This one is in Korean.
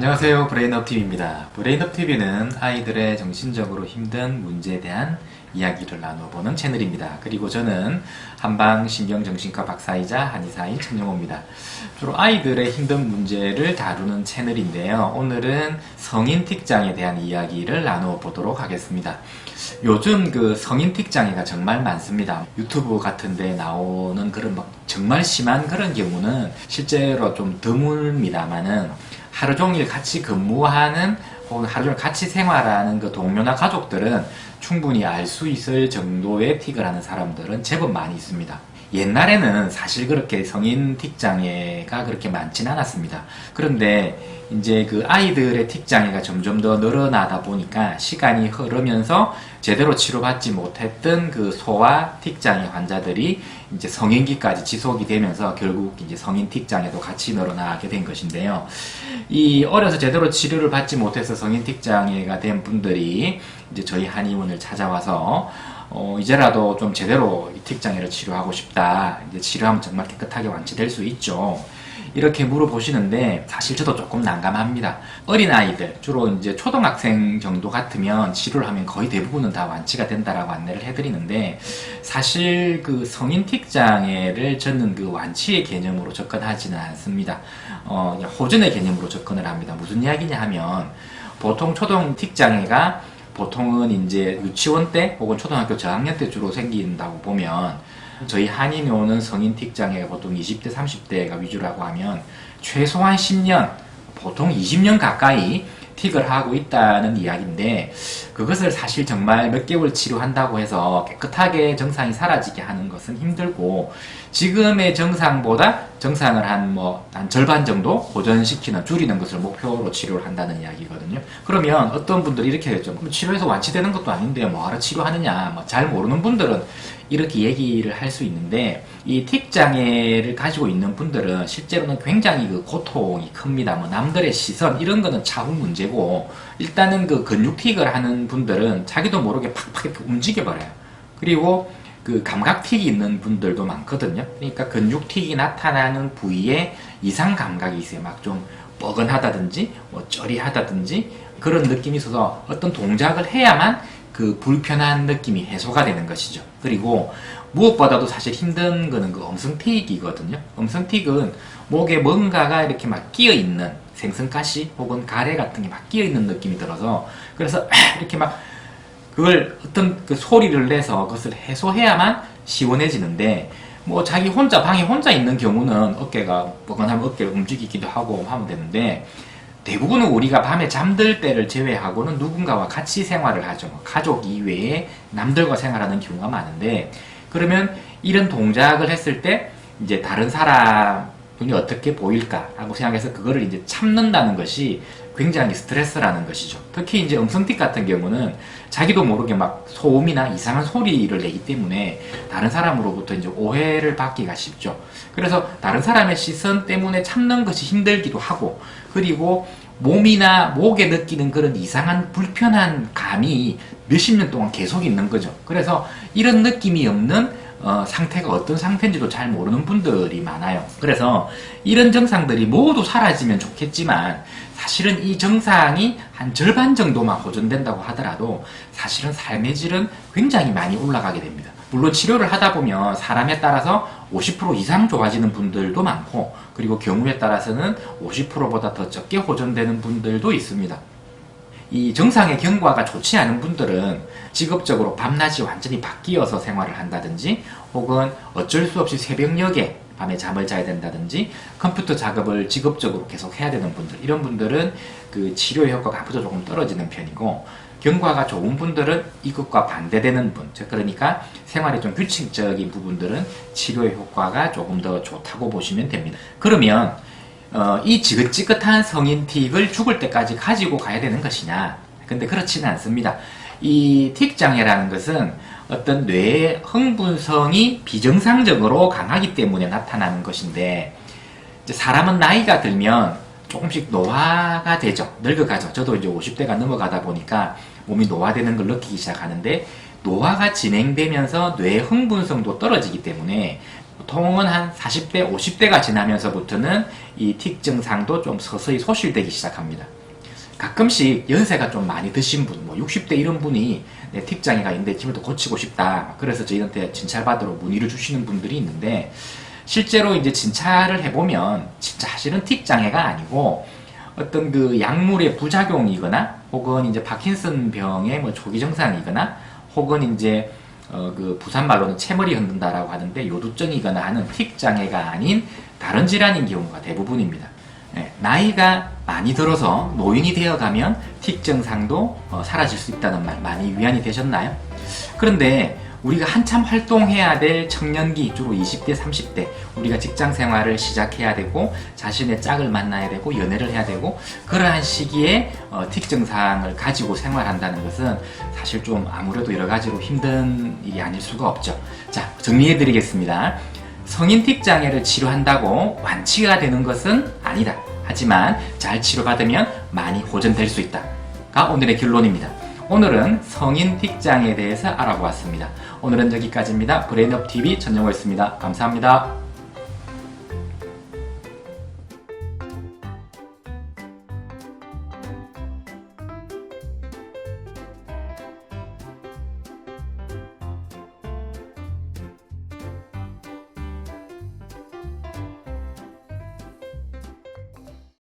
안녕하세요. 브레인업TV입니다. 브레인업TV는 아이들의 정신적으로 힘든 문제에 대한 이야기를 나눠보는 채널입니다. 그리고 저는 한방신경정신과 박사이자 한의사인 천영호입니다. 주로 아이들의 힘든 문제를 다루는 채널인데요. 오늘은 성인틱장에 대한 이야기를 나눠보도록 하겠습니다. 요즘 그 성인틱장애가 정말 많습니다. 유튜브 같은 데 나오는 그런 정말 심한 그런 경우는 실제로 좀 드뭅니다만은 하루 종일 같이 근무하는 혹은 하루 종일 같이 생활하는 그 동료나 가족들은 충분히 알 수 있을 정도의 틱을 하는 사람들은 제법 많이 있습니다. 옛날에는 사실 그렇게 성인 틱장애가 그렇게 많진 않았습니다. 그런데 이제 그 아이들의 틱장애가 점점 더 늘어나다 보니까 시간이 흐르면서 제대로 치료받지 못했던 그 소아 틱장애 환자들이 이제 성인기까지 지속이 되면서 결국 이제 성인 틱장애도 같이 늘어나게 된 것인데요. 이 어려서 제대로 치료를 받지 못해서 성인 틱장애가 된 분들이 이제 저희 한의원을 찾아와서 이제라도 좀 제대로 이 틱장애를 치료하고 싶다. 이제 치료하면 정말 깨끗하게 완치될 수 있죠. 이렇게 물어보시는데 사실 저도 조금 난감합니다. 어린아이들, 주로 이제 초등학생 정도 같으면 치료를 하면 거의 대부분은 다 완치가 된다라고 안내를 해드리는데 사실 그 성인 틱장애를 저는 그 완치의 개념으로 접근하지는 않습니다. 호전의 개념으로 접근을 합니다. 무슨 이야기냐 하면 보통 초등 틱장애가 보통은 이제 유치원 때 혹은 초등학교 저학년 때 주로 생긴다고 보면 저희 한의원에 오는 성인 틱장애가 보통 20대, 30대가 위주라고 하면 최소한 10년, 보통 20년 가까이 틱을 하고 있다는 이야기인데 그것을 사실 정말 몇 개월 치료한다고 해서 깨끗하게 정상이 사라지게 하는 것은 힘들고 지금의 정상보다 정상을 한 절반 정도 보전시키는 줄이는 것을 목표로 치료를 한다는 이야기거든요. 그러면 어떤 분들이 이렇게 했죠. 치료해서 완치되는 것도 아닌데 뭐하러 치료하느냐. 잘 모르는 분들은 이렇게 얘기를 할 수 있는데 이 틱장애를 가지고 있는 분들은 실제로는 굉장히 그 고통이 큽니다. 남들의 시선 이런 거는 차후 문제고 일단은 그 근육틱을 하는 분들은 자기도 모르게 팍팍 이렇게 움직여버려요. 그리고 그 감각틱이 있는 분들도 많거든요. 그러니까 근육틱이 나타나는 부위에 이상 감각이 있어요. 막 좀 뻐근하다든지 쩌리하다든지 그런 느낌이 있어서 어떤 동작을 해야만 그 불편한 느낌이 해소가 되는 것이죠. 그리고 무엇보다도 사실 힘든 거는 그 엄성틱이거든요. 엄성틱은 목에 뭔가가 이렇게 막 끼어있는 생선가시 혹은 가래 같은 게 막 끼어있는 느낌이 들어서 그래서 이렇게 막 그걸 어떤 그 소리를 내서 그것을 해소해야만 시원해지는데 자기 혼자 방에 혼자 있는 경우는 어깨가 뻐근하면 어깨를 움직이기도 하고 하면 되는데 대부분은 우리가 밤에 잠들 때를 제외하고는 누군가와 같이 생활을 하죠. 가족 이외에 남들과 생활하는 경우가 많은데 그러면 이런 동작을 했을 때 이제 다른 사람이 어떻게 보일까라고 생각해서 그거를 이제 참는다는 것이 굉장히 스트레스라는 것이죠. 특히 이제 음성틱 같은 경우는 자기도 모르게 막 소음이나 이상한 소리를 내기 때문에 다른 사람으로부터 이제 오해를 받기가 쉽죠. 그래서 다른 사람의 시선 때문에 참는 것이 힘들기도 하고 그리고 몸이나 목에 느끼는 그런 이상한 불편한 감이 몇십 년 동안 계속 있는 거죠. 그래서 이런 느낌이 없는 상태가 어떤 상태인지도 잘 모르는 분들이 많아요. 그래서 이런 증상들이 모두 사라지면 좋겠지만 사실은 이 증상이 한 절반 정도만 호전된다고 하더라도 사실은 삶의 질은 굉장히 많이 올라가게 됩니다. 물론 치료를 하다 보면 사람에 따라서 50% 이상 좋아지는 분들도 많고 그리고 경우에 따라서는 50%보다 더 적게 호전되는 분들도 있습니다. 이 정상의 경과가 좋지 않은 분들은 직업적으로 밤낮이 완전히 바뀌어서 생활을 한다든지 혹은 어쩔 수 없이 새벽녘에 밤에 잠을 자야 된다든지 컴퓨터 작업을 직업적으로 계속 해야 되는 분들 이런 분들은 그 치료 효과가 앞으로 조금 떨어지는 편이고 경과가 좋은 분들은 이것과 반대되는 분, 즉 그러니까 생활이 좀 규칙적인 부분들은 치료의 효과가 조금 더 좋다고 보시면 됩니다. 그러면 이 지긋지긋한 성인 틱을 죽을 때까지 가지고 가야 되는 것이냐? 근데 그렇지는 않습니다. 이 틱장애라는 것은 어떤 뇌의 흥분성이 비정상적으로 강하기 때문에 나타나는 것인데 사람은 나이가 들면 조금씩 노화가 되죠. 늙어가죠. 저도 이제 50대가 넘어가다 보니까 몸이 노화되는 걸 느끼기 시작하는데 노화가 진행되면서 뇌 흥분성도 떨어지기 때문에 보통은 한 40대, 50대가 지나면서부터는 이 틱 증상도 좀 서서히 소실되기 시작합니다. 가끔씩 연세가 좀 많이 드신 분, 뭐 60대 이런 분이 내 틱장애가 있는데 기분도 고치고 싶다. 그래서 저희한테 진찰받으러 문의를 주시는 분들이 있는데, 실제로 이제 진찰을 해보면 진짜 사실은 틱장애가 아니고 어떤 그 약물의 부작용이거나 혹은 이제 파킨슨 병의 뭐 초기 증상이거나 혹은 이제 그 부산말로는 채머리 흔든다라고 하는데 요두증이거나 하는 틱장애가 아닌 다른 질환인 경우가 대부분입니다. 예, 나이가 많이 들어서 노인이 되어가면 틱 증상도 사라질 수 있다는 말 많이 위안이 되셨나요? 그런데 우리가 한참 활동해야 될 청년기, 주로 20대, 30대, 우리가 직장 생활을 시작해야 되고 자신의 짝을 만나야 되고 연애를 해야 되고 그러한 시기에 틱 증상을 가지고 생활한다는 것은 사실 좀 아무래도 여러 가지로 힘든 일이 아닐 수가 없죠. 자, 정리해 드리겠습니다. 성인 틱 장애를 치료한다고 완치가 되는 것은 아니다. 하지만 잘 치료받으면 많이 호전될 수 있다가 오늘의 결론입니다. 오늘은 성인 틱 장애에 대해서 알아보았습니다. 오늘은 여기까지입니다. 브레인업TV 전영호였습니다. 감사합니다.